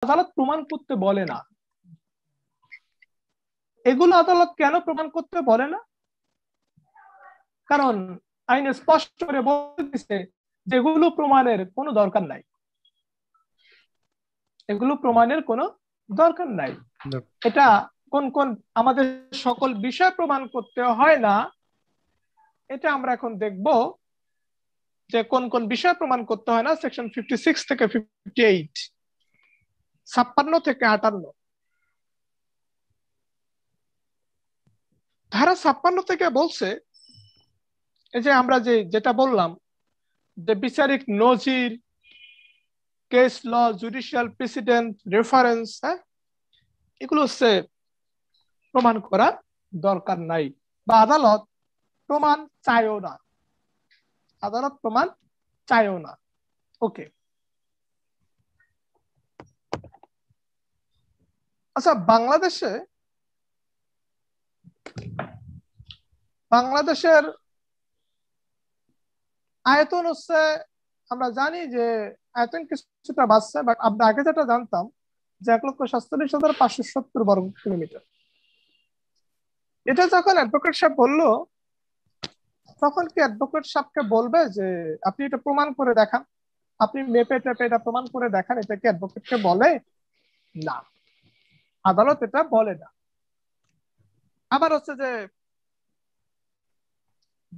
আদালত প্রমাণ করতে বলে না। এগুলো আদালত কেন প্রমাণ করতে বলে না? কারণ আইনে স্পষ্ট করে বলে দিচ্ছে যেগুলো প্রমাণের কোনো দরকার নাই, এগুলো প্রমাণের কোনো দরকার নাই। এটা কোন কোন আমাদের সকল বিষয় প্রমাণ করতে হয় না, এটা আমরা এখন দেখব যে কোন কোন বিষয় প্রমাণ করতে হয় না। সেকশন 56 থেকে 58, 56 থেকে 58। ধারা 56 থেকে বলছে এই যে আমরা যেটা বললাম যে বিচারিক নজির, কেস ল, জুডিশিয়াল প্রেসিডেন্ট, রেফারেন্স, হ্যাঁ, এগুলো হচ্ছে প্রমাণ করার দরকার নাই, বা আদালত প্রমাণ চায়ও না, আদালত প্রমাণ চায়ও না। ওকে, আচ্ছা, বাংলাদেশের আয়তন হচ্ছে, আমরা জানি যে আয়তন কিছুটা বাড়ছে, বাট আমরা আগে যেটা জানতাম যে 1,47,570 বর্গ কিলোমিটার। এটা যখন অ্যাডভোকেট সাহেব বললো, তখন কি অ্যাডভোকেট সাহেবকে বলবে যে আপনি এটা প্রমাণ করে দেখান, আপনি মেপে টেপে এটা প্রমাণ করে দেখান, এটা কি অ্যাডভোকেটকে বলে? না, আদালত এটা বলে না। আবার হচ্ছে যে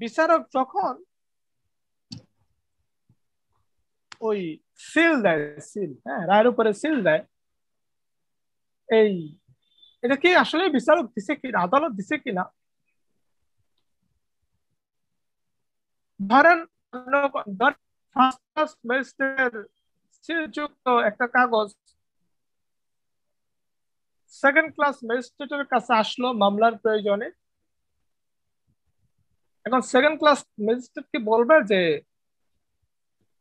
বিচারক যখন ওই সিল দেয়, সিল, হ্যাঁ, রায়ের উপরে সিল দেয়, এই এটা কি আসলে বিচারক দিছে কিনা, আদালত দিছে কিনা? ধরেন ফার্স্ট ক্লাস ম্যাজিস্ট্রেটের সিলযুক্ত একটা কাগজ সেকেন্ড ক্লাস ম্যাজিস্ট্রেটের কাছে আসলো মামলার প্রয়োজনে। এখন সেকেন্ড ক্লাস ম্যাজিস্ট্রেট কি বলবে যে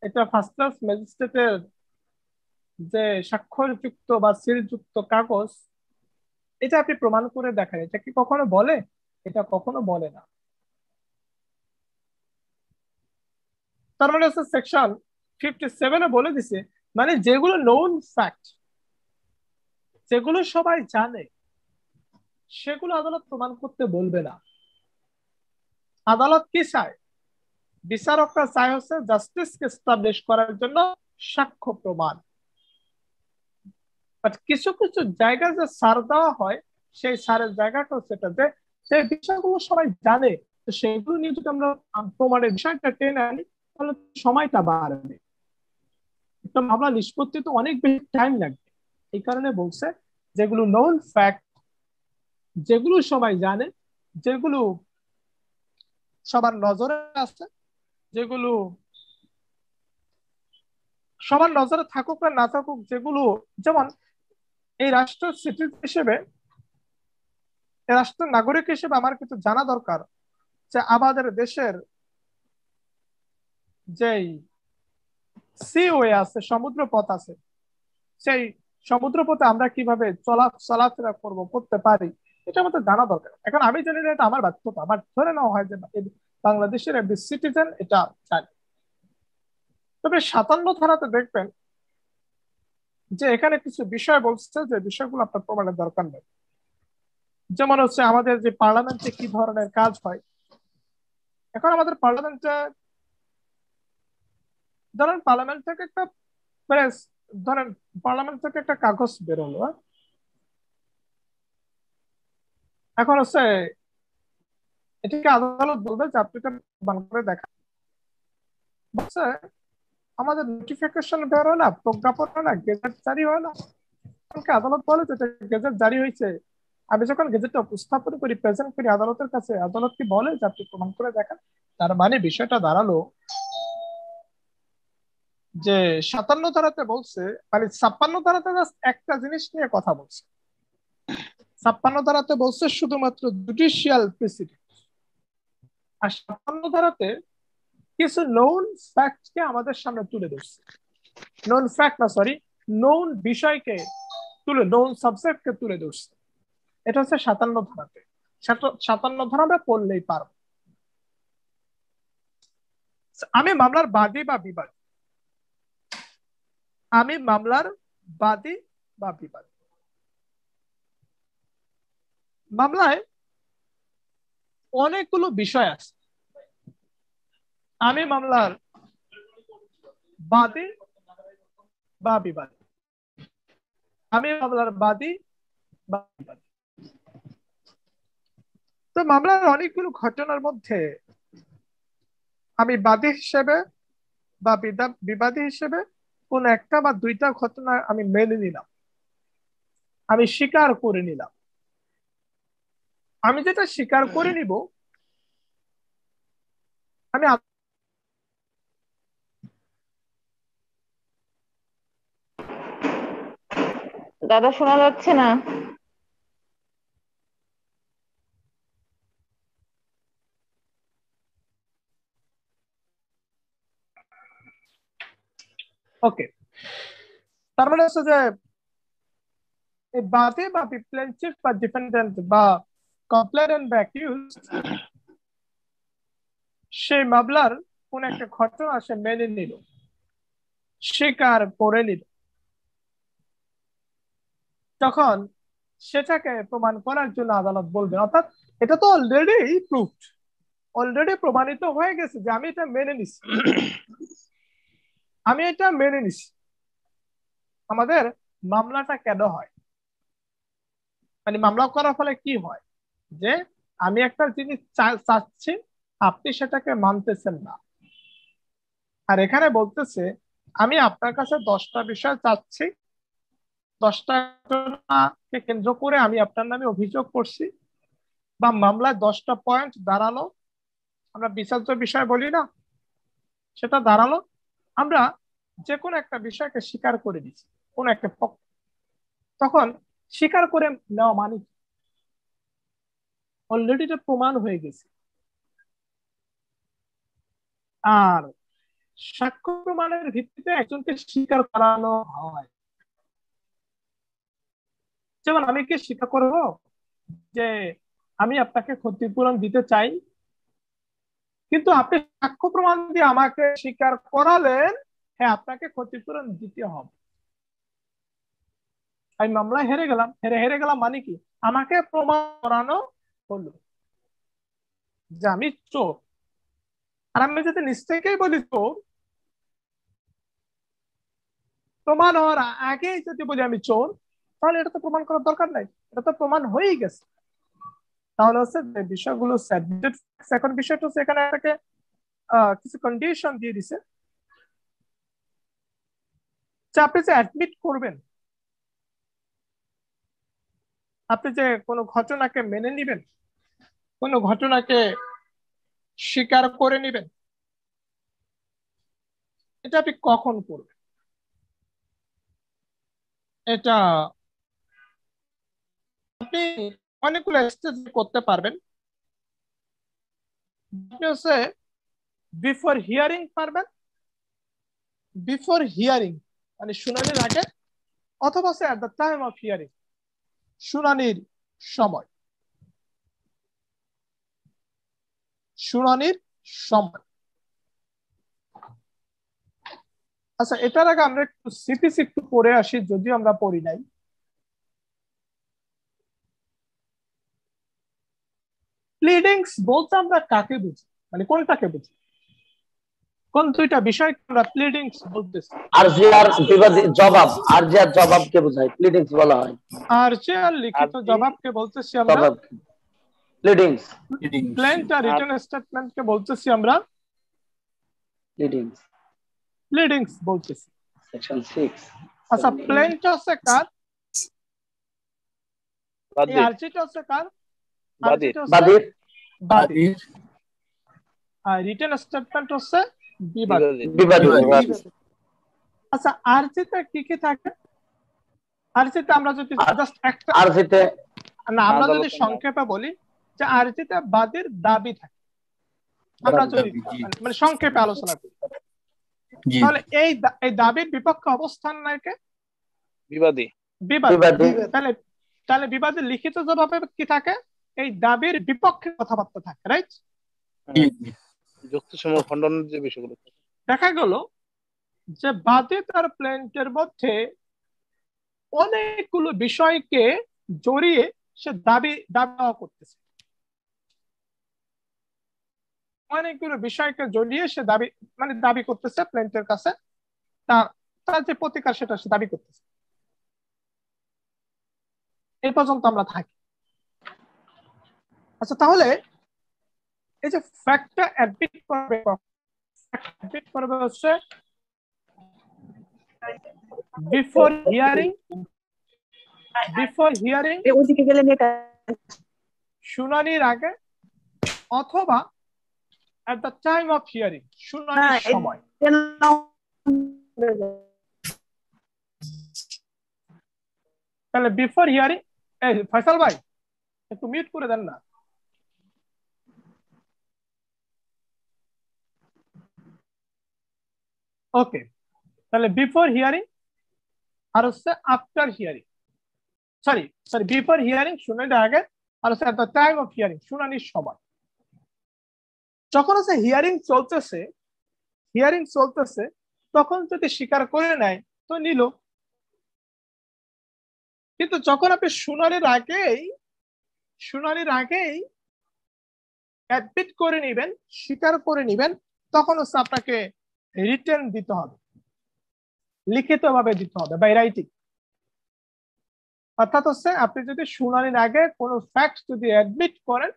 এটা ফার্স্ট ক্লাস ম্যাজিস্ট্রেটের যে স্বাক্ষরযুক্ত বা সিলযুক্ত কাগজ, এটা আপনি প্রমাণ করে দেখান, এটা কি কখনো বলে? এটা কখনো বলে না। তার মানে হচ্ছে সেকশন 57-এ বলে দিছে, মানে যেগুলো নোন ফ্যাক্ট, যেগুলো সবাই জানে, সেগুলো আদালত প্রমাণ করতে বলবে না। আদালত কি চায়? বিচারকরা চায় হচ্ছে জাস্টিসকে এস্টাবলিশ করার জন্য সাক্ষ্য প্রমাণ। বাট কিছু কিছু জায়গায় যে ছাড় দেওয়া হয়, সেই ছাড়ের জায়গাটা হচ্ছে এটা যে সেই বিষয়গুলো সবাই জানে, তো সেগুলো নিয়ে যদি আমরা প্রমাণের বিষয়টা টেনে আনি, তাহলে সময়টা বাড়বে, একটা মামলা নিষ্পত্তি তো অনেক বেশি টাইম লাগবে। এই কারণে বলছে যেগুলো নোন ফ্যাক্ট, যেগুলো সবাই জানে, যেগুলো সবার নজরে আছে, যেগুলো সবার নজরে থাকুক আর না থাকুক, যেগুলো, যেমন এই রাষ্ট্রের সিটিজেন হিসেবে, এই রাষ্ট্রের নাগরিক হিসেবে আমার কিছু জানা দরকার যে আমাদের দেশের যেই সিওয়ে আছে, সমুদ্র পথ আছে, সেই সমুদ্র পথে আমরা কিভাবে চলাফেরা করতে পারি, এটা আমাদের জানা দরকার। এখন আমি জানি না, এটা আমার বাধ্যতা, আমার ধরে নেওয়া হয় যে বাংলাদেশের একটি সিটিজেন এটা জানে। তবে 57 ধারাতে দেখবেন যে এখানে কিছু বিষয় বলছে যে বিষয়গুলো আপনার প্রমাণের দরকার নেই। যেমন হচ্ছে আমাদের যে পার্লামেন্টে কি ধরনের কাজ হয়। এখন আমাদের পার্লামেন্টে, ধরেন পার্লামেন্ট থেকে একটা প্রেস, ধরেন পার্লামেন্ট থেকে একটা কাগজ বেরোলো, হ্যাঁ? এখন হচ্ছে এটাকে আদালত বলবে যে আপনি এটা প্রমাণ করে দেখা, বলছে আমাদের নোটিফিকেশন বের হয় না, প্রজ্ঞাপন হয় না, গেজেট জারি হয় না, আমাকে আদালত বলে যে গেজেট জারি হয়েছে, আমি যখন গেজেটটা উপস্থাপন করি, প্রেজেন্ট করি আদালতের কাছে, আদালত কি বলে যে আপনি প্রমাণ করে দেখান। তার মানে বিষয়টা দাঁড়ালো যে 57 ধারাতে বলছে, মানে 56 ধারাতে জাস্ট একটা জিনিস নিয়ে কথা বলছে। 56 ধারাতে বলছে শুধুমাত্র জুডিশিয়াল প্রেসিডেন্ট, আর 57 ধারাতে কিছু নোন ফ্যাক্ট কে আমাদের সামনে তুলে ধরছে। নোন ফ্যাক্ট না, সরি, নোন বিষয়কে নোন সাবজেক্টকে তুলে ধরছে। এটা হচ্ছে 57 ধারাতে। 57 ধারা আমরা পড়লেই পারবো। আমি মামলার বাদী বা বিবাদী, আমি মামলার বাদী বা বিবাদী। মামলায় অনেকগুলো বিষয় আছে। আমি মামলার বাদী বা বিবাদী, আমি মামলার বাদী বা বিবাদী। তো মামলার অনেকগুলো ঘটনার মধ্যে আমি বাদী হিসেবে বা বিবাদী হিসেবে কোন একটা বা দুইটা ঘটনা আমি মেনে নিলাম, আমি স্বীকার করে নিলাম। আমি যেটা স্বীকার করে নিব, আমি দাদা শোনা যাচ্ছে না। ওকে, তার মানে হচ্ছে যে এই বাদী বা প্লেনটিফ বা ডিফেন্ডেন্ট বা কমপ্লেনেন্ট বা অ্যাকিউজ সেই মামলার কোন একটা ঘটনা সে মেনে নিল, স্বীকার করে নিল, তখন সেটাকে প্রমাণ করার জন্য আদালত বলবে, অর্থাৎ এটা তো অলরেডি প্রুফড, অলরেডি প্রমাণিত হয়ে গেছে যে আমি এটা মেনে নিছি, আমি এটা মেনে নিছি। আমাদের মামলাটা কেন হয়, মানে মামলা করার ফলে কি হয়, যে আমি একটা জিনিস চাচ্ছি, আপনি সেটাকে মানতেছেন না। আর এখানে বলতেছে আমি আপনার কাছে 10টা বিষয় চাচ্ছি, 10টা ঘটনাকে কেন্দ্র করে আমি আপনার নামে অভিযোগ করছি, বা মামলায় 10টা পয়েন্ট দাঁড়ালো, আমরা বিচার্য বিষয় বলি না, সেটা দাঁড়ালো। আমরা যে কোনো একটা বিষয়কে স্বীকার করে দিচ্ছি কোন একটা পক্ষ, তখন স্বীকার করে নেওয়া মানে অলরেডি এটা প্রমাণ হয়ে গেছে। আর সাক্ষ্য প্রমাণের ভিত্তিতে একজনকে স্বীকার করানো হয়। যেমন আমি কি স্বীকার করব যে আমি আপনাকে ক্ষতিপূরণ দিতে চাই, কিন্তু আপনি সাক্ষ্য প্রমাণ দিয়ে আমাকে স্বীকার করালেন হ্যাঁ আপনাকে ক্ষতিপূরণ দিতে হবে। আমি মামলায় হেরে গেলাম, হেরে হেরে গেলাম মানে কি, আমাকে প্রমাণ করানো হলো যে আমি চোর। আর আমি যদি নিজ থেকেই বলি চোর, প্রমাণ হওয়ার আগেই যদি বলি আমি চোর, তাহলে এটা তো প্রমাণ করার দরকার নাই, এটা তো প্রমাণ হয়েই গেছে। তাহলে হচ্ছে যে বিষয়গুলো সাবজেক্ট। এখন বিষয়টা হচ্ছে এখানে তাকে কিছু কন্ডিশন দিয়ে দিছে যে আপনি যে অ্যাডমিট করবেন, আপনি যে কোনো ঘটনাকে মেনে নিবেন, কোনো ঘটনাকে স্বীকার করে নিবেন, এটা আপনি কখন করবেন? এটা আপনি অনেকগুলো স্টেজ করতে পারবেন। আপনি হচ্ছে বিফোর হিয়ারিং পারবেন, বিফোর হিয়ারিং মানে শুনানির আগে, অথবা at the time of hearing শুনানির সময়, শুনানির সময়। আচ্ছা, এটার আগে আমরা একটু সিপিসি একটু পড়ে আসি, যদিও আমরা পড়ি নাই। প্লিডিংস বলতে আমরা কাকে বুঝি, মানে কোনটাকে বুঝি, কোন দুইটা বিষয় আমরা প্লিডিংস বলতেছি? আরজি আর বিবাদী জবাব, আরজি আর জবাবকে বোঝায় প্লিডিংস বলা হয়। আর যে আর লিখিত আরজি জবাবকে বলতেছি আমরা জবাব pleadings, plant R are written স্টেটমেন্টকে বলতেছি আমরা প্লিডিংস প্লিডিংস বলতেছি। সেকশন 6। আচ্ছা, প্লেন্ট হচ্ছে কার, এই বাদীর আরজিটা হচ্ছে কার, বাদীর আরজিটা হচ্ছে বাদীর বাদীর, আর রিটেন স্টেটমেন্ট হচ্ছে বিবাদী। বিবাদী বিবাদী। আচ্ছা, আরজিতে কি কি থাকে? আরজিতে আমরা যদি জাস্ট একটা, আরজিতে না আমরা যদি আদালতের নাম। সংক্ষেপে বলি যে আরজিতে বাদীর দাবি থাকে, আমরা যদি মানে সংক্ষেপে আলোচনা করি, তাহলে এই দাবির বিপক্ষে অবস্থান নাকি বিবাদী বিবাদী। বিবাদী তাহলে তাহলে বিবাদীর লিখিত জবাবে কি থাকে, এই দাবির বিপক্ষে কথাবার্তা থাকে, রাইট? যুক্তিসমূহ খণ্ডনের যে বিষয়গুলো থাকে। দেখা গেল যে বাদী তার প্লেন্টের মধ্যে অনেকগুলো বিষয়কে জড়িয়ে সে দাবি করতেছে, অনেকগুলো বিষয়কে জড়িয়ে সে দাবি করতেছে প্লেন্টের কাছে, তার তার যে প্রতিকার সেটা সে দাবি করতেছে। এই পর্যন্ত আমরা থাকি। আচ্ছা, তাহলে এই যে ফ্যাক্টটা অ্যাডমিট করবে হচ্ছে বিফোর হিয়ারিং শুনানির আগে অথবা at the time of hearing শুনানির সময়। তাহলে বিফোর হিয়ারিং, ফয়সাল ভাই একটু মিউট করে দেন না। ওকে, তাহলে বিফোর হিয়ারিং আর হচ্ছে after hearing, sorry before hearing শুনানির আগে, আর হচ্ছে at the time of hearing শুনানির সময়। যখন হচ্ছে হিয়ারিং চলতেছে তখন যদি স্বীকার করে নেয় তো নিল, কিন্তু যখন আপনি শুনানির আগেই অ্যাডমিট করে নিবেন, স্বীকার করে নিবেন, তখন হচ্ছে আপনাকে রিটেন দিতে হবে, লিখিতভাবে দিতে হবে, বাই রাইটিং। অর্থাৎ হচ্ছে আপনি যদি শুনানির আগে কোনো ফ্যাক্ট যদি অ্যাডমিট করেন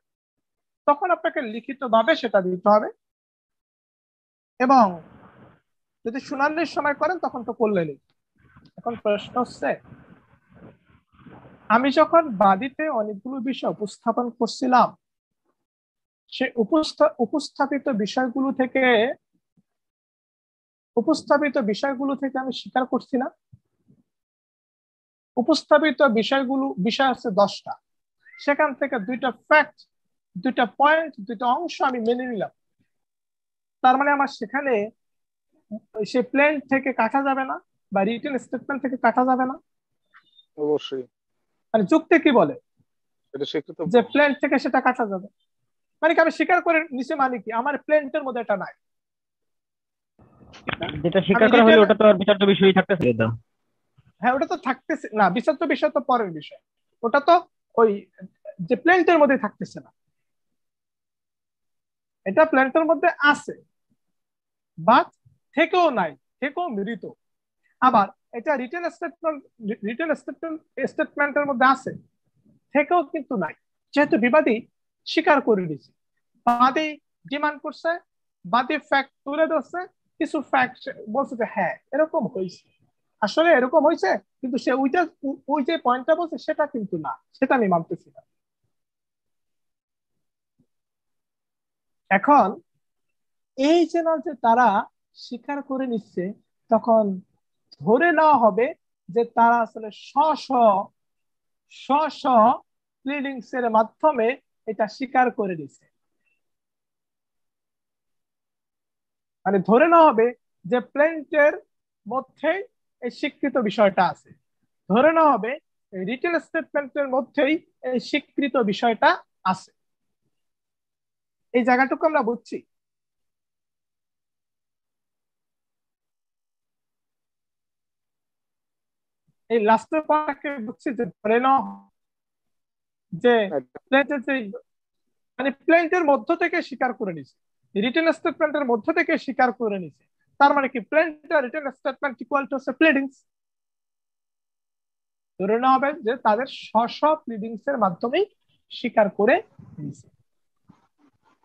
তখন আপনাকে লিখিতভাবে সেটা দিতে হবে, এবং যদি শুনানির সময় করেন তখন তো করলেনই। এখন প্রশ্ন হচ্ছে, আমি যখন বাদীতে অনেকগুলো বিষয় উপস্থাপন করছিলাম, সে উপস্থাপিত বিষয়গুলো থেকে আমি স্বীকার করছি না। উপস্থাপিত বিষয় আছে 10টা, সেখান থেকে 2টা ফ্যাক্ট, 2টা পয়েন্ট, 2টা অংশ আমি মেনে নিলাম। তার মানে আমার সেখানে সে প্লেন থেকে কাটা যাবে না, বা রিটেন স্টেটমেন্ট থেকে কাটা যাবে না। অবশ্যই। মানে যুক্তি কি বলে এটা স্বীকৃত যে প্লেন থেকে সেটা কাটা যাবে, মানে কি আমি স্বীকার করে নিচে, মানে কি আমার প্লেন্টের মধ্যে এটা নাই। যেটা স্বীকার করা হলো ওটা তো আর বিচার্য বিষয়ই থাকতেছে। হ্যাঁ, ওটা তো থাকতেছে না, বিচার্য বিষয় তো পরের বিষয়, ওটা তো ওই যে প্লেন্টের মধ্যে থাকতেছে না, এটা প্লেন্টের মধ্যে আছে বাট থেকেও নাই, থেকেও মৃত। আবার এটা রিটেন স্টেটমেন্টের মধ্যে আছে, থেকেও কিন্তু নাই, যেহেতু বিবাদী স্বীকার করে দিয়েছে, বাদী ডিমান্ড করছে, বাদী ফ্যাক্ট তুলে ধরছে, কিছু ফ্যাক্ট বলছে যে হ্যাঁ এরকম হয়েছে, আসলে এরকম হয়েছে, কিন্তু সে ওই যে পয়েন্টটা বলছে সেটা কিন্তু না, সেটা আমি মানতেছি না। এখন এই যে না যে তারা স্বীকার করে নিচ্ছে, তখন ধরে নেওয়া হবে যে তারা আসলে স্ব প্লিডিংস এর মাধ্যমে এটা স্বীকার করে নিচ্ছে। মানে ধরে নেওয়া হবে যে প্লেন্টের মধ্যে এই স্বীকৃত বিষয়টা আছে, ধরে নেওয়া হবে রিটেন স্টেটমেন্টের মধ্যেই এই স্বীকৃত বিষয়টা আছে। এই জায়গাটুকু আমরা বুঝছি। এই লাস্টের পয়েন্টটাকে বুঝছি যে ধরে নেওয়া যে প্লেন্টের যে মানে প্লেন্টের মধ্য থেকে স্বীকার করে নিছে, রিটেন স্টেটমেন্টের মধ্য থেকে স্বীকার করে নিছে, তার মানে কি প্লেন্ট আর written statement equal to pleadings. ধরে নেওয়া হবে যে তাদের স্ব প্লিডিংস এর মাধ্যমেই স্বীকার করে নিছে।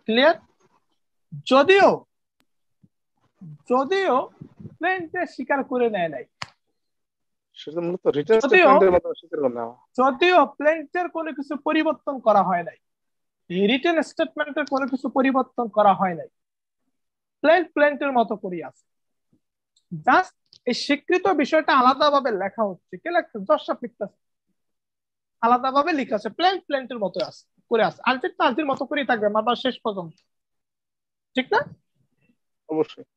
ক্লিয়ার? যদিও প্লেন্টে স্বীকার করে নেয় নাই, সেটা মূলত রিটেন স্টেটমেন্টের মাধ্যমে স্বীকার করে নেওয়া, যদিও প্লেন্টের কোনো কিছু পরিবর্তন করা হয় নাই, রিটেন স্টেটমেন্টের কোনো কিছু পরিবর্তন করা হয় নাই, প্লেন্টের মতো করি আছে, জাস্ট এই স্বীকৃত বিষয়টা আলাদাভাবে লেখা হচ্ছে, কে লেখছে? দর্শক লিখতেছে, আলাদাভাবে লিখা আছে, প্লেন্টের মতো আছে করে আছে, আলটির আলটির মতো করেই থাকবে মাবার শেষ পর্যন্ত, ঠিক না? অবশ্যই।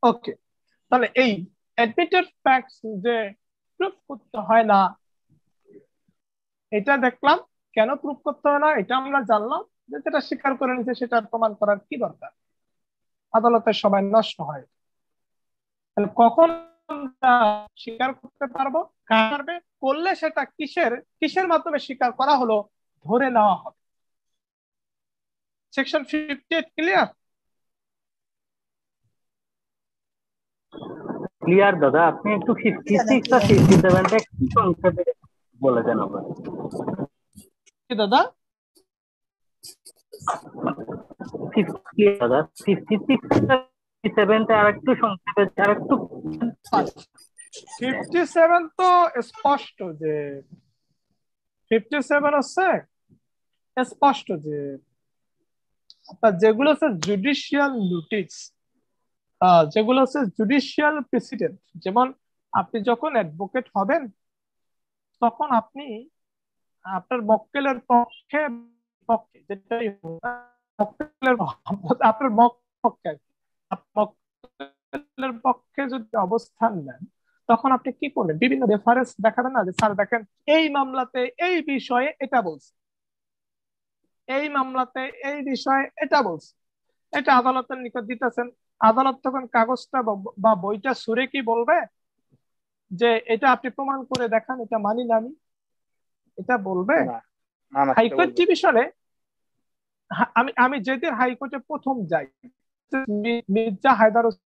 ওকে, তাহলে এই অ্যাডমিটেড ফ্যাক্টস যে প্রুফ করতে হয় না, এটা দেখলাম। কেন প্রুফ করতে হয় না এটা আমরা জানলাম, যে যেটা স্বীকার করে নিতে সেটা প্রমাণ করার কি দরকার, আদালতের সময় নষ্ট হয়। তাহলে কখন আমরা স্বীকার করতে পারবো, পারবে, করলে সেটা কিসের কিসের মাধ্যমে স্বীকার করা হলো, ধরে নেওয়া হবে। Section 58 clear? ক্লিয়ার দাদা, আপনি একটু 56 আর 57টা একটু সংক্ষেপে বলে দেন আবার। কি দাদা? ক্লিয়ার দাদা, 56 আর 57টা আর একটু সংক্ষেপে আর একটু। 57 তো স্পষ্ট যে 57 হচ্ছে স্পষ্ট যে আপনার যেগুলো হচ্ছে জুডিশিয়াল নোটিশ, যেগুলো হচ্ছে জুডিশিয়াল প্রেসিডেন্ট, যেমন আপনি যখন অ্যাডভোকেট হবেন তখন আপনি আপনার মক্কেলের পক্ষে পক্ষে যেটাই হোক, মক্কেলের আপনার পক্ষে মক্কেলের পক্ষে যদি অবস্থান নেন তখন আপনি কি করবেন, বিভিন্ন রেফারেন্স দেখাবেন না যে স্যার দেখেন এই মামলাতে এই বিষয়ে এটা বলছে, এই মামলাতে এই বিষয়ে এটা বলছে, এটা আদালতের নিকট দিতেছেন। আদালত তখন কাগজটা বা বইটা সুরে কি বলবে যে এটা আপনি প্রমাণ করে দেখান, এটা মানি না আমি, এটা বলবে? না না না, সেটা হাইকোর্ট বলবো। ডিভিশনে আমি আমি যেদিন হাইকোর্টে প্রথম যাই, মির্জা হায়দার হোসেন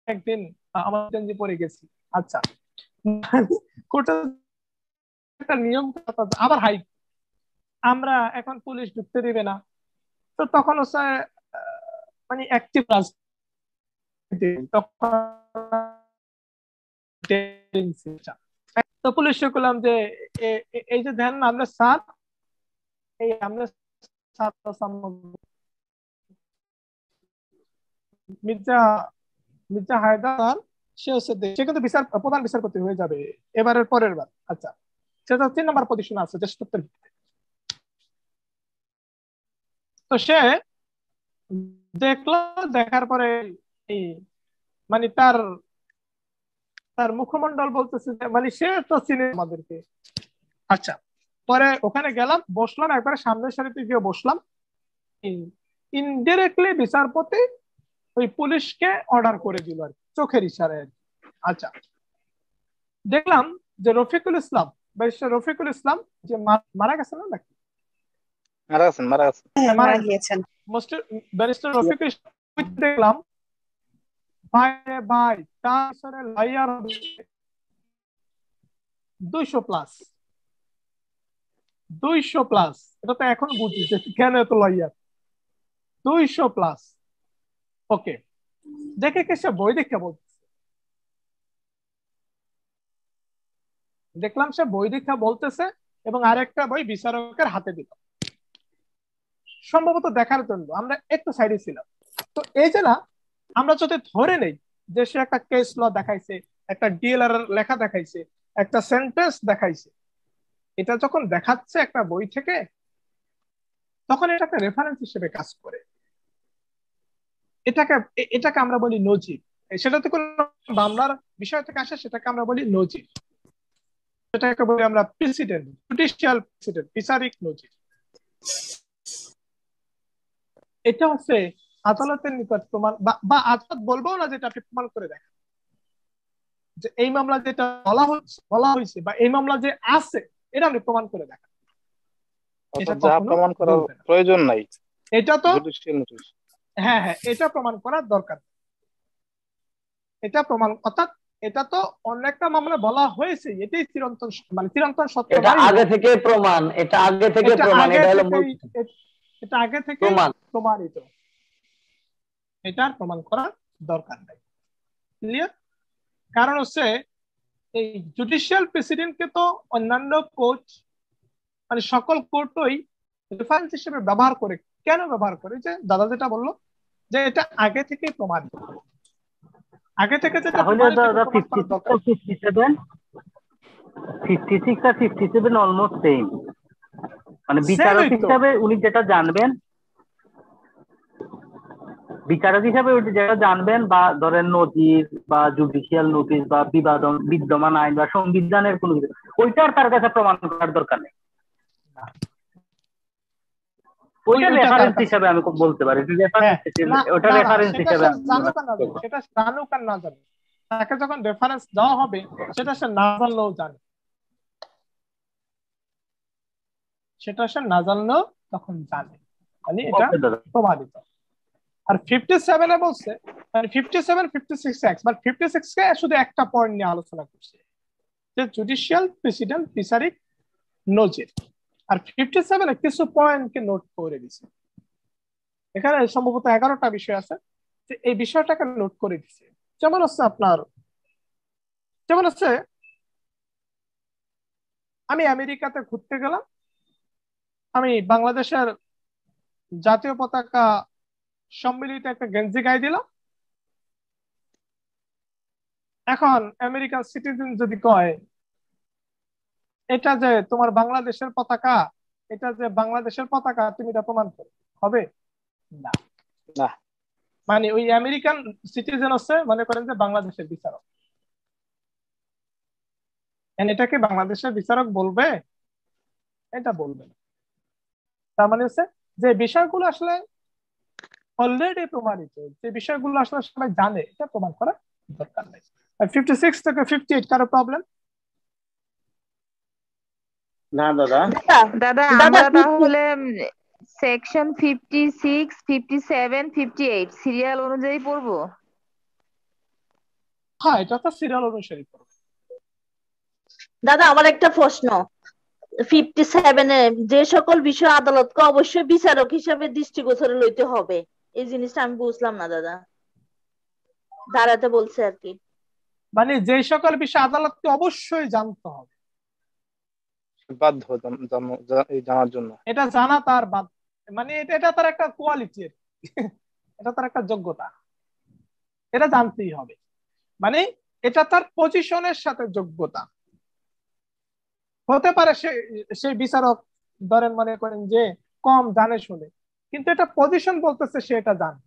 একদিন আমার গেঞ্জি পরে গেছি। আচ্ছা, কোর্টে একটা নিয়ম আবার হাই, আমরা এখন পুলিশ ঢুকতে দিবে না, তো তখন হচ্ছে মানে অ্যাক্টিভ তখন তো পুলিশকে বললাম যে এই যে ধ্যান আমরা স্যার, এই আমরা মির্জা মির্জা হায়দার, সে হচ্ছে সে কিন্তু বিচার প্রধান বিচারপতি হয়ে যাবে এবারের পরের বার। আচ্ছা, সেটা 3 নম্বর পজিশনে আছে জ্যেষ্ঠত্বের ভিত্তিতে। তো সে দেখলো, দেখার পরে এই মানে তার তার মুখমন্ডল বলতেছে যে মানে সে তো চিনে আমাদেরকে। আচ্ছা, পরে ওখানে গেলাম, বসলাম, একবারে সামনের সারিতে গিয়ে বসলাম। ইনডিরেক্টলি বিচারপতি ওই পুলিশকে অর্ডার করে দিল আর কি, চোখের ইশারায় আর কি। আচ্ছা, দেখলাম যে রফিকুল ইসলাম, ব্যারিস্টার রফিকুল ইসলাম যে মারা গেছে না নাকি, মারা গেছেন। মারা গিয়েছেন ব্যারিস্টার রফিকুল ইসলাম, দেখলাম ভাই ভাই তার লাইয়ার 200+, 200+, এটা তো এখন বুঝি যে কেন এত লাইয়ার, 200+। ওকে, দেখে কে সে বই দেখে বলতেছে, দেখলাম সে বই দেখা বলতেছে এবং আরেকটা বই বিচারকের হাতে দিল, সম্ভবত দেখার জন্য। আমরা একটু সাইডে ছিলাম। তো এই যে না, আমরা যদি ধরে নেই যে সে একটা কেস ল দেখাইছে, একটা ডিএলআর লেখা দেখাইছে, একটা সেন্টেন্স দেখাইছে, এটা যখন দেখাচ্ছে একটা বই থেকে, তখন এটা একটা রেফারেন্স হিসেবে কাজ করে। এটাকে এটাকে আমরা বলি নজির। সেটাতে কোনো মামলার বিষয় থেকে আসে, সেটাকে আমরা বলি নজির, সেটাকে বলি আমরা প্রেসিডেন্ট, জুডিশিয়াল প্রেসিডেন্ট, বিচারিক নজির। এটা হচ্ছে আদালতের নিকট প্রমাণ, বা আদালত বলবো না যেটা আপনি প্রমাণ করে দেখেন যে এই মামলা যেটা বলা হয়েছে বা এই মামলা যে আছে, এটা আপনি প্রমাণ করে দেখেন। এটা যা কখনো প্রমাণ করার বলবে না। প্রয়োজন নাই, এটা তো জুডিশিয়াল নোটিশ। হ্যাঁ হ্যাঁ, এটা প্রমাণ করার দরকার, এটা প্রমাণ, অর্থাৎ এটা তো অন্য একটা মামলা বলা হয়েছে, এটাই চিরন্তন মানে চিরন্তন সত্য এটা নয়, আগে থেকে প্রমাণ, এটা আগে থেকে এটা প্রমাণ, আগে এটা হলো মূল থেকেই, এটা আগে থেকে প্রমাণ। প্রমাণিত, এটার প্রমাণ করার দরকার নাই। ক্লিয়ার? কারণ হচ্ছে এই জুডিশিয়াল প্রেসিডেন্টকে তো অন্যান্য কোর্ট মানে সকল কোর্টই রেফারেন্স হিসেবে ব্যবহার করে। কেন ব্যবহার করে? যে দাদা যেটা বললো যে এটা আগে থেকে প্রমাণিত, আগে থেকে যেটা তাহলে প্রমাণিত দাদা প্রমাণ করার দরকার। 56 আর 57 অলমোস্ট সেম, মানে বিচারক সেমই তো। হিসাবে উনি যেটা জানবেন, বিচারক হিসাবে উনি যেটা জানবেন, বা ধরেন নজির বা জুডিশিয়াল নোটিশ বা বিদ্যমান আইন বা সংবিধানের কোনো কিছু, ওইটার তার কাছে প্রমাণ করার দরকার নেই। ওইটা ওইটা তার রেফারেন্স কাছে। হিসাবে আমি বলতে পারি, হ্যাঁ, না ওটা না না রেফারেন্স সেটা হিসাবে সে আমি জানুক আর না জানুক, সেটা জানুক আর না জানুক, তাকে যখন রেফারেন্স দেওয়া হবে সেটা সে না জানলেও জানে, সেটা সে না জানলেও তখন জানে, মানে এটা ওকে দাদা। প্রমাণিত। আর 57 বলছে, মানে 57 56 বাট 56 কে শুধু একটা পয়েন্ট নিয়ে আলোচনা করছে, যে জুডিশিয়াল প্রেসিডেন্ট বিচারিক নজির, আর 57 কিছু পয়েন্টকে নোট করে দিছে। এখানে সম্ভবত 11টা বিষয় আছে, যে এই বিষয়টাকে নোট করে দিছে। যেমন হচ্ছে আপনার, যেমন হচ্ছে আমি আমেরিকাতে ঘুরতে গেলাম, আমি বাংলাদেশের জাতীয় পতাকা সম্মিলিত একটা গেঞ্জি গায়ে দিলাম। এখন আমেরিকান সিটিজেন যদি কয় এটা যে তোমার বাংলাদেশের পতাকা, এটা যে বাংলাদেশের পতাকা, তুমি এটা প্রমাণ করো, হবে না। না। মানে ওই আমেরিকান সিটিজেন হচ্ছে মনে করেন যে বাংলাদেশের বিচারক, এটাকে বাংলাদেশের বিচারক বলবে? এটা বলবে না। তার মানে হচ্ছে যে বিষয়গুলো আসলে অলরেডি প্রমাণিত, যে বিষয়গুলো আসলে সবাই জানে, এটা প্রমাণ করা দরকার নেই। 56 থেকে 58 কারো প্রবলেম? না দাদা। দাদা দাদা আমরা 50 তাহলে সেকশন 56, 57, 58 সিরিয়াল অনুযায়ী পড়বো। হ্যাঁ, এটা তো সিরিয়াল অনুসারে করবে। দাদা আমার একটা প্রশ্ন, 57-এ যে সকল বিষয় আদালতকে অবশ্যই বিচারক হিসেবে দৃষ্টিগোচরে লইতে হবে, এই জিনিসটা আমি বুঝলাম না দাদা, ধারাতে বলছে আর কি। মানে যে সকল বিষয় আদালতকে অবশ্যই জানতে হবে, বাধ্য জানার জন্য। এটা জানা তার বাদ, মানে এটা এটা তার একটা কোয়ালিটি, এটা তার একটা যোগ্যতা, এটা জানতেই হবে। মানে এটা তার পজিশনের সাথে যোগ্যতা। হতে পারে সে সেই বিচারক ধরেন মনে করেন যে কম জানে শুনে, কিন্তু এটা পজিশন বলতেছে সে এটা জানে।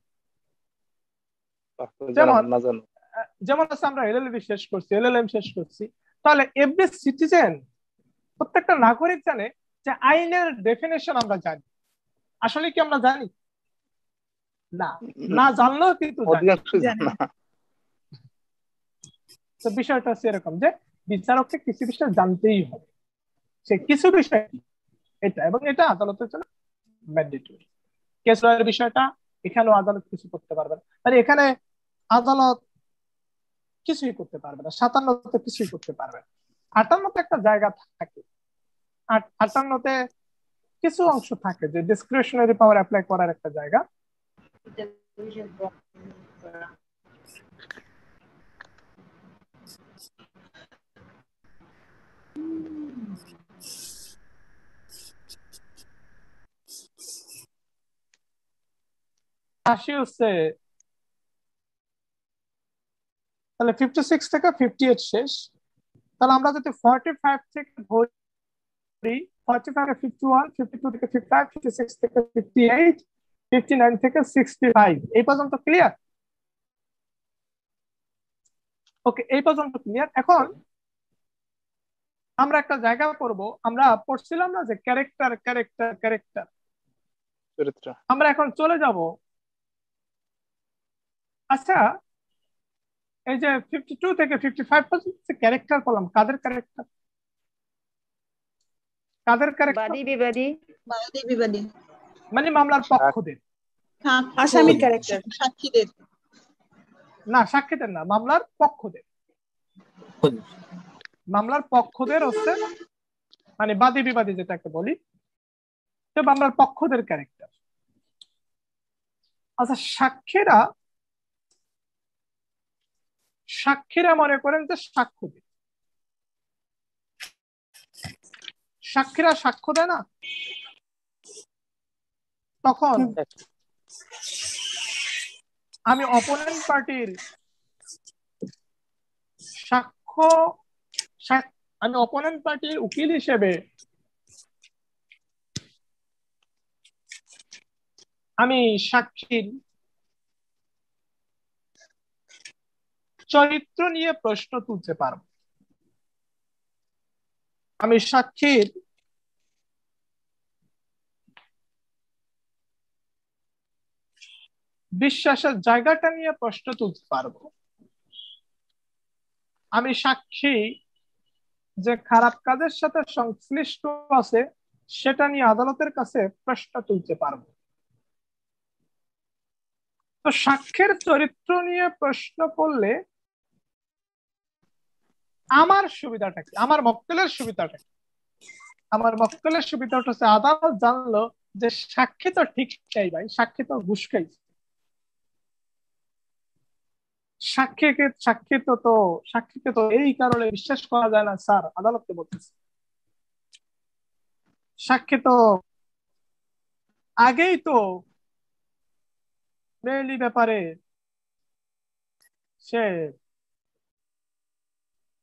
যেমন না জানো। যেমন আছে আমরা এলএলবি শেষ করছি, এলএলএম শেষ করছি, তাহলে এভরি সিটিজেন, প্রত্যেকটা নাগরিক জানে যে আইনের ডেফিনেশন আমরা জানি। আসলে কি আমরা জানি? না, না জানলেও কিন্তু জানি। অধিকাংশ জানে না। তো বিষয়টা হচ্ছে এরকম যে বিচারককে কিছু বিষয় জানতেই হবে, সে কিছু বিষয় কি এটা, এবং এটা আদালতের জন্য ম্যান্ডেটরি। কেস লয়ের বিষয়টা এখানেও আদালত কিছু করতে পারবে না, মানে এখানে আদালত কিছুই করতে পারবে না, 57তে কিছুই করতে পারবে না। 58তে একটা জায়গা থাকে, 58তে কিছু অংশ থাকে যে ডিসক্রিশনারি পাওয়ার অ্যাপ্লাই করার একটা জায়গা। আসি হচ্ছে তাহলে 56 থেকে 58 শেষ। তাহলে আমরা যদি 45 থেকে ধরি, 45 থেকে 51, 52 থেকে 55, 56 থেকে 58, 59 থেকে 65, এই পর্যন্ত ক্লিয়ার? ওকে, এই পর্যন্ত ক্লিয়ার। এখন আমরা একটা জায়গা করব, আমরা পড়ছিলাম না যে ক্যারেক্টার ক্যারেক্টার ক্যারেক্টার, চরিত্র। আমরা এখন চলে যাব। আচ্ছা, এই যে 52 থেকে 55 পর্যন্ত ক্যারেক্টার করলাম, কাদের ক্যারেক্টার? কাদের ক্যারেক্টার? বাদী বিবাদী বাদী বিবাদী, মানে মামলার পক্ষদের, আসামির ক্যারেক্টার, সাক্ষীদের। না সাক্ষীদের না, মামলার পক্ষদের। মামলার পক্ষদের হচ্ছে মানে বাদী বিবাদী যেটাকে বলি, তো মামলার পক্ষদের ক্যারেক্টার। আচ্ছা, সাক্ষীরা, সাক্ষীরা মনে করেন যে সাক্ষ্য দেয়, সাক্ষীরা সাক্ষ্য দেয় না, তখন আমি অপোনেন্ট পার্টির সাক্ষ্য, আমি অপোনেন্ট পার্টির উকিল হিসেবে আমি সাক্ষীর চরিত্র নিয়ে প্রশ্ন তুলতে পারব। আমি সাক্ষীর বিশ্বাসের জায়গাটা নিয়ে প্রশ্ন তুলতে পারবো। আমি সাক্ষী যে খারাপ কাজের সাথে সংশ্লিষ্ট আছে সেটা নিয়ে আদালতের কাছে প্রশ্ন তুলতে পারবো। তো সাক্ষ্যের চরিত্র নিয়ে প্রশ্ন করলে আমার সুবিধাটা কি, আমার মক্কেলের সুবিধাটা কি? আমার মক্কেলের সুবিধাটা হচ্ছে আদালত জানলো যে সাক্ষী তো ঠিক চাই ভাই, সাক্ষী তো ঘুষ খাইছে, সাক্ষীকে তো এই কারণে বিশ্বাস করা যায় না স্যার, আদালতকে বলতেছে সাক্ষী তো আগেই তো মেইলি ব্যাপারে সে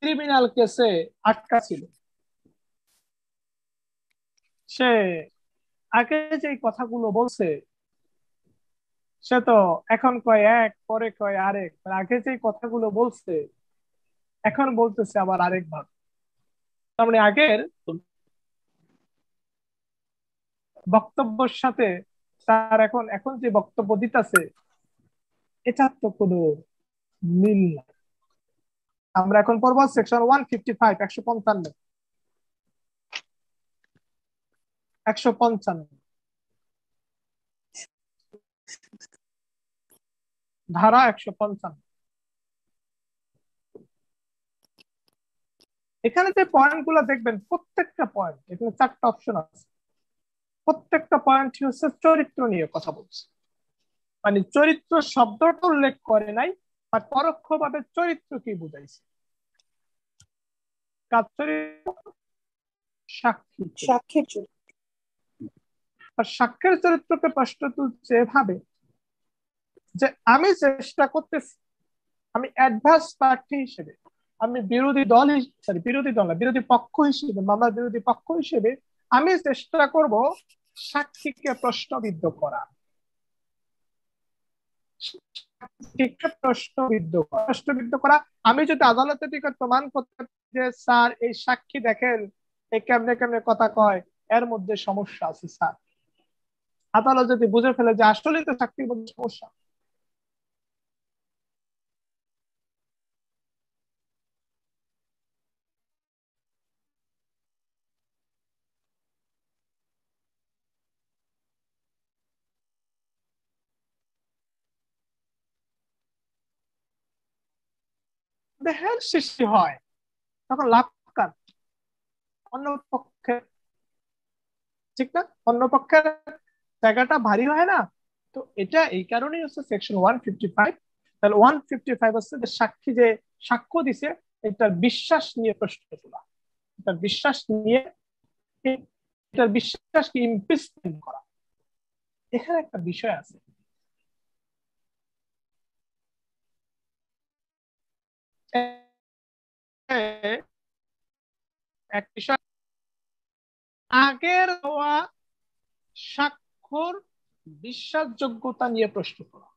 ক্রিমিনাল কেসে আটকা ছিল, সে আগে যে কথাগুলো বলছে সে তো এখন কয় এক পরে কয় আরেক, আগে যে কথাগুলো বলছে এখন বলতেছে আবার আরেক ভাবে। তার মানে আগের বক্তব্যের সাথে তার এখন এখন যে বক্তব্য দিতেছে এটার তো কোনো মিল না। আমরা এখন পড়ব সেকশন 155 155 ধারা 155। এখানে যে পয়েন্ট গুলো দেখবেন প্রত্যেকটা পয়েন্ট, এখানে 4টা অপশন আছে, প্রত্যেকটা পয়েন্ট হচ্ছে চরিত্র নিয়ে কথা বলছে। মানে চরিত্র শব্দটা উল্লেখ করে নাই, আর পরোক্ষভাবে চরিত্র কি বুঝাইছে। কার চরিত্র? সাক্ষী। সাক্ষীর চরিত্র। আর সাক্ষীর চরিত্রকে প্রশ্ন তুলছে এভাবে যে আমি চেষ্টা করতেছি, আমি অ্যাডভান্স প্রার্থী হিসেবে, আমি বিরোধী পক্ষ হিসেবে, মামলার বিরোধী পক্ষ হিসেবে আমি চেষ্টা করব সাক্ষীকে প্রশ্নবিদ্ধ করা, প্রশ্নবিদ্ধ করা। আমি যদি আদালতের দিকে প্রমাণ করতে যে স্যার এই সাক্ষী দেখেন এই কেমনে কেমনে কথা কয়, এর মধ্যে সমস্যা আছে স্যার, আদালত যদি বুঝে ফেলে যে আসলে তো সাক্ষীর মধ্যে সমস্যা, দেহের সৃষ্টি হয়, তখন লাভ কার? অন্য পক্ষে, ঠিক না? অন্য পক্ষের জায়গাটা ভারী হয় না? তো এটা এই কারণেই হচ্ছে সেকশন 155। তাহলে 155 হচ্ছে যে সাক্ষী যে সাক্ষ্য দিছে এটার বিশ্বাস নিয়ে প্রশ্ন তোলা, এটার বিশ্বাস নিয়ে, এটার বিশ্বাসকে ইমপিচমেন্ট করা। এখানে একটা বিষয় আছে, এক বিষয় আগের হওয়া সাক্ষ্যর বিশ্বাসযোগ্যতা নিয়ে প্রশ্ন করা।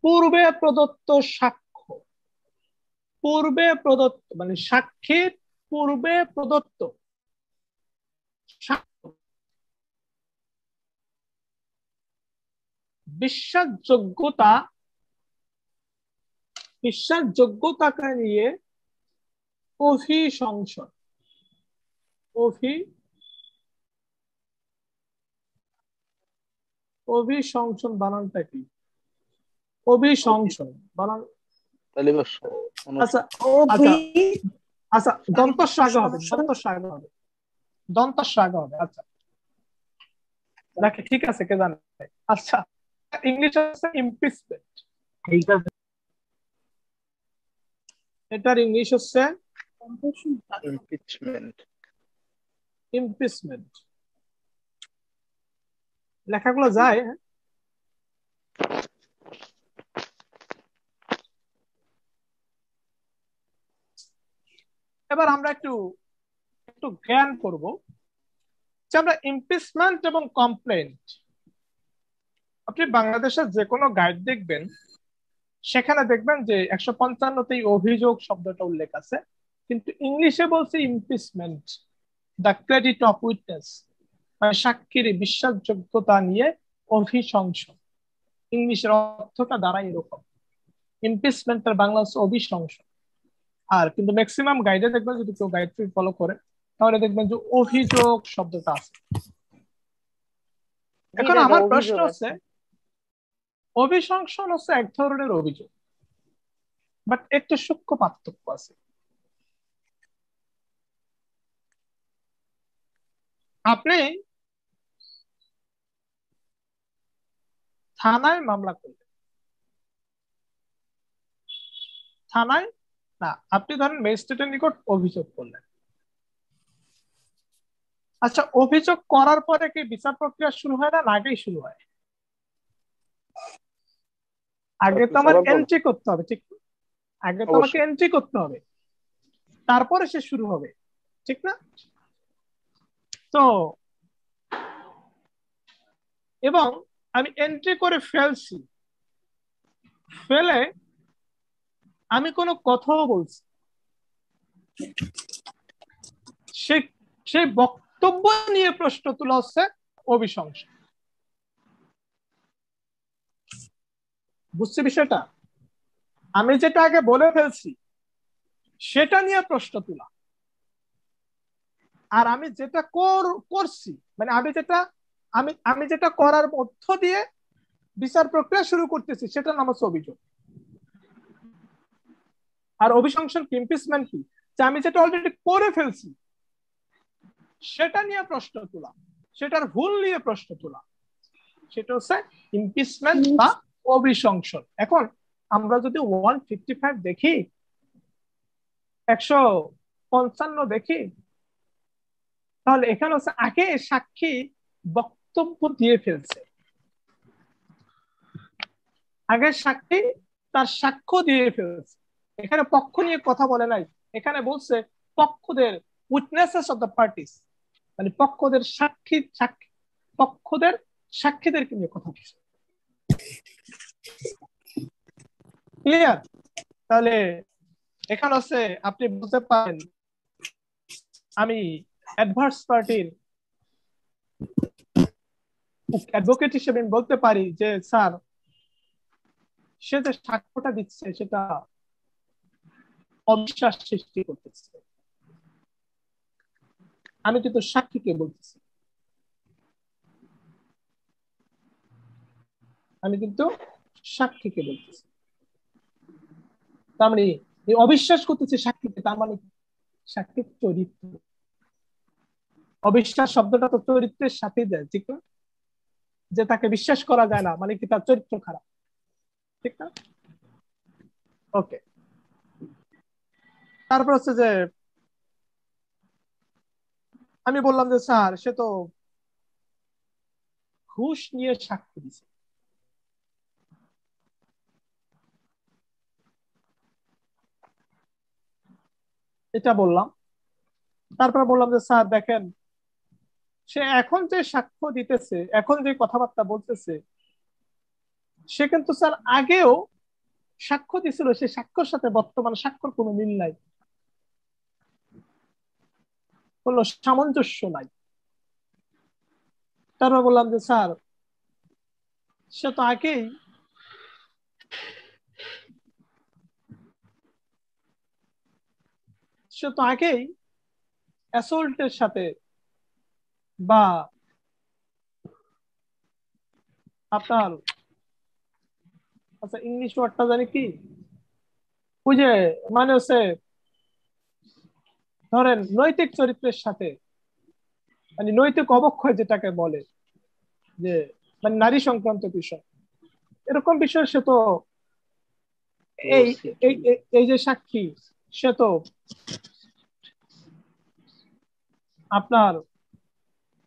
পূর্বে প্রদত্ত সাক্ষ্য, পূর্বে প্রদত্ত মানে সাক্ষীর পূর্বে প্রদত্ত সাক্ষ্য বিশ্বাসযোগ্যতাকে নিয়ে অভিসংশন, অভিসংশন বানানটা কি? অভিসংশন বানান, আচ্ছা আচ্ছা আচ্ছা, দন্তস্ব আগে হবে, দন্তস্ব আগে হবে। আচ্ছা দেখে ঠিক আছে, কে জানে। আচ্ছা ইংলিশ হচ্ছে ইমপিচমেন্ট, এটার ইংলিশ হচ্ছে ইমপিচমেন্ট। লেখাগুলো যায়। এবার আমরা একটু জ্ঞান করব যে আমরা ইমপিচমেন্ট এবং কমপ্লেন্ট, আপনি বাংলাদেশের যে কোনো গাইড দেখবেন সেখানে দেখবেন যে 155তেই অভিযোগ শব্দটা উল্লেখ আছে, কিন্তু ইংলিশে বলছে impeachment, the credit of witness, মানে সাক্ষীর বিশ্বাসযোগ্যতা নিয়ে অভিশংসন। ইংলিশের অর্থটা দাঁড়ায় এরকম। ইমপিচমেন্টের বাংলা হচ্ছে অভিশংস। আর কিন্তু ম্যাক্সিমাম গাইডে দেখবেন, যদি কেউ গাইড ফলো করে তাহলে দেখবেন যে অভিযোগ শব্দটা আছে। জি এখন দাদা, আমার প্রশ্ন অভিযোগ হচ্ছে, আছে। অভিশংসন হচ্ছে এক ধরনের অভিযোগ, বাট একটা সূক্ষ্ম পার্থক্য আছে। আপনি থানায় মামলা করলেন, থানায় না, আপনি ধরেন ম্যাজিস্ট্রেটের নিকট অভিযোগ করলেন। আচ্ছা, অভিযোগ করার পরে কি বিচার প্রক্রিয়া শুরু হয় না, আগেই শুরু হয়? আগে তো আমার এন্ট্রি করতে হবে, ঠিক না? আগে তো আমাকে এন্ট্রি করতে হবে, তারপরে সে শুরু হবে, ঠিক না? তো এবং আমি এন্ট্রি করে ফেলছি, ফেলে আমি কোনো কথাও বলছি, সেই বক্তব্য নিয়ে প্রশ্ন তোলা হচ্ছে অভিশংসন। বুঝছি বিষয়টা? আমি যেটা আগে বলে ফেলছি সেটা নিয়ে প্রশ্ন তোলা, আর আমি যেটা করছি, মানে আমি যেটা করার মধ্য দিয়ে বিচার প্রক্রিয়া শুরু করতেছি, সেটার নাম হচ্ছে অভিযোগ। আর অভিশংসন কি, ইমপিচমেন্ট কি, যে আমি যেটা অলরেডি করে ফেলছি সেটা নিয়ে প্রশ্ন তোলা, সেটার ভুল নিয়ে প্রশ্ন তোলা, সেটা হচ্ছে ইমপিচমেন্ট বা অভিশংসন। এখন আমরা যদি 155 দেখি, 155 দেখি, তাহলে এখানে হচ্ছে আগে সাক্ষী বক্তব্য দিয়ে ফেলছে, আগে সাক্ষী তার সাক্ষ্য দিয়ে ফেলছে। এখানে পক্ষ নিয়ে কথা বলে নাই, এখানে বলছে পক্ষদের, উইটনেসেস অফ দ্য পার্টিস, মানে পক্ষদের পক্ষদের সাক্ষীদেরকে নিয়ে কথা বলছে। ক্লিয়ার? তাহলে এখানে হচ্ছে আপনি বলতে পারেন, আমি অ্যাডভার্স পার্টির অ্যাডভোকেট হিসেবে বলতে পারি যে স্যার, সে যে সাক্ষ্যটা দিচ্ছে সেটা অবিশ্বাস সৃষ্টি করতেছে, আমি কিন্তু সাক্ষীকে বলতেছি, আমি কিন্তু সাক্ষীকে বলতেছি। তার মানে অবিশ্বাস করতেছে সাক্ষীকে, তার মানে সাক্ষীর চরিত্র। অবিশ্বাস শব্দটা তো চরিত্রের সাথে যায়, ঠিক না? যে তাকে বিশ্বাস করা যায় না মানে কি তার চরিত্র খারাপ, ঠিক না? ওকে, তারপর হচ্ছে যে আমি বললাম যে স্যার, সে তো ঘুষ নিয়ে সাক্ষী দিছে। এটা বললাম। তারপর বললাম যে স্যার দেখেন, সে এখন যে সাক্ষ্য দিতেছে, এখন যে কথাবার্তা বলতেছে, সে কিন্তু স্যার আগেও সাক্ষ্য দিছিল, সে সাক্ষ্যের সাথে বর্তমান সাক্ষ্যর কোনো মিল নাই, কোনো সামঞ্জস্য নাই। তারপর বললাম যে স্যার, সে তো আগেই অ্যাসল্টের সাথে বা আপনার, আচ্ছা ইংলিশ ওয়ার্ডটা জানি কি, ওই যে মানে হচ্ছে ধরেন নৈতিক চরিত্রের সাথে, মানে নৈতিক অবক্ষয় যেটাকে বলে, যে মানে নারী সংক্রান্ত বিষয়, এরকম বিষয় সে তো এই এই এই যে সাক্ষী, সে তো আপনার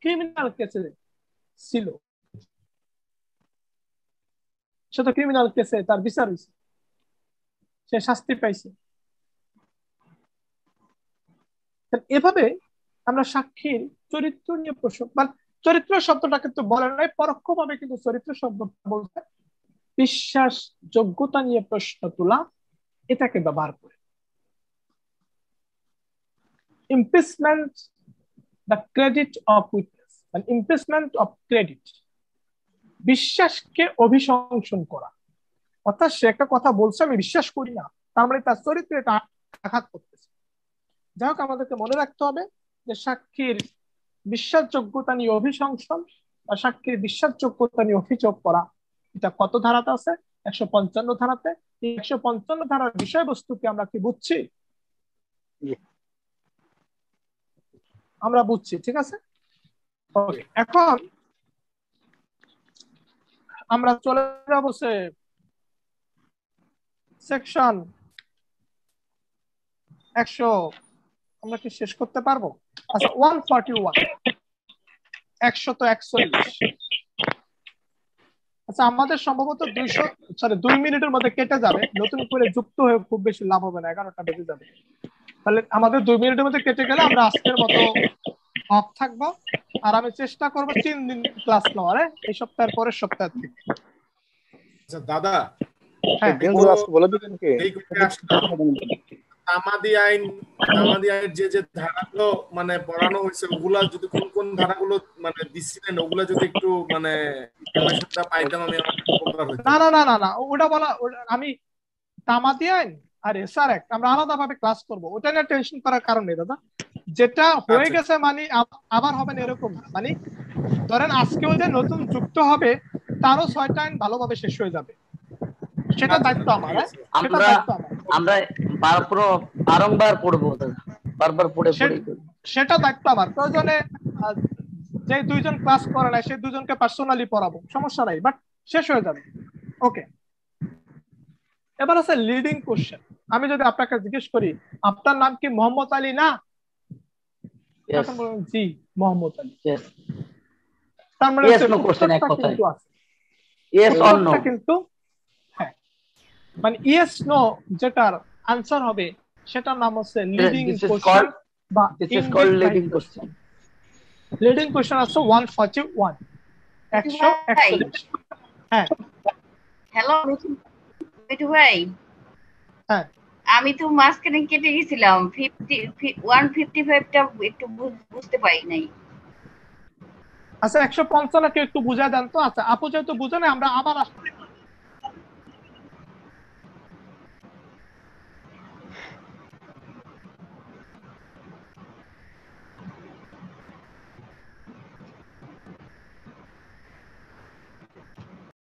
ক্রিমিনাল কেসে ছিল, সে তো ক্রিমিনাল কেসে তার বিচার হয়েছে, সে শাস্তি পাইছে। এভাবে আমরা সাক্ষীর চরিত্র নিয়ে প্রশ্ন, মানে চরিত্র শব্দটা কিন্তু বলে নাই, পরোক্ষভাবে কিন্তু চরিত্র শব্দটা বলতে বিশ্বাস যোগ্যতা নিয়ে প্রশ্ন তোলা, এটাকে ব্যবহার করে। Impeachment, the credit of witness, an impeachment of credit, বিশ্বাসকে অভিশংসন করা, অর্থাৎ সে একটা কথা বলছে আমি বিশ্বাস করি না, তার মানে তার চরিত্রে এটা আঘাত করতেছে। যাই হোক, আমাদেরকে মনে রাখতে হবে যে সাক্ষীর বিশ্বাসযোগ্যতা নিয়ে অভিশংসন বা সাক্ষীর বিশ্বাসযোগ্যতা নিয়ে অভিযোগ করা, এটা কত ধারাতে আছে? 155 ধারাতে। এই 155 ধারার বিষয়বস্তুকে আমরা কি বুঝছি? আমরা বুঝছি, ঠিক আছে। ওকে, এখন আমরা চলে যাব সেকশন 100, আমরা কি শেষ করতে পারবো? আচ্ছা, 141, 141। আচ্ছা, আমাদের সম্ভবত 2 মিনিটের মধ্যে কেটে যাবে, নতুন করে যুক্ত হয়ে খুব বেশি লাভ হবে না, 11টা বেজে যাবে। তাহলে আমাদের 2 মিনিটের মধ্যে কেটে গেলে আমরা আজকের মতো অফ থাকবো, আর আমি চেষ্টা করবো 3 দিন ক্লাস নেওয়ার, এই সপ্তাহের পরের সপ্তাহ থেকে। আচ্ছা দাদা, হ্যাঁ, বলে দিবেন কি তামাদি আইনের যে ধারাগুলো মানে পড়ানো হয়েছে, ওগুলা যদি কোন কোন ধারাগুলো মানে দিছিলেন, ওগুলা যদি একটু মানে ইনফরমেশনটা পাইতাম আমি, আমার উপকার হতো। না না না না না, ওটা বলা, আমি তামাদি আইন আর এসআর অ্যাক্ট আমরা আলাদাভাবে ক্লাস করব, ওটা নিয়ে টেনশন করার কারণ নেই দাদা। যেটা হয়ে গেছে মানে আবার হবে না এরকম, মানে ধরেন আজকেও যে নতুন যুক্ত হবে তারও 6টা আইন ভালোভাবে শেষ হয়ে যাবে, সেটা দায়িত্ব আমার। আমরা বারংবার পড়বো দাদা, বারবার পড়ে সেটা দায়িত্ব আমার। প্রয়োজনে যে 2জন ক্লাস করে না সেই 2জনকে পার্সোনালি পড়াবো, সমস্যা নাই, বাট শেষ হয়ে যাবে। ওকে, এবার আছে লিডিং কোশ্চেন। আমি যদি আপনাকে জিজ্ঞেস করি আপনার নাম কি মোহাম্মদ আলী না, তখন বলুন জি মোহাম্মদ আলী, তার মানে কিন্তু হ্যাঁ, মানে ইয়েস নো যেটার আনসার হবে সেটার নাম হচ্ছে লিডিং কোশ্চেন বা লিডিং কোশ্চেন। লিডিং কোশ্চেন আছে 141, 141। হ্যাঁ হ্যালো মিঠু ভাই, হ্যাঁ আমি তো মাঝখানে কেটে গেছিলাম, 155টা একটু বুঝতে পারি নাই। আচ্ছা, 155 কে একটু বুঝায় দেন তো। আচ্ছা, আপু যেহেতু বুঝে না, আমরা আবার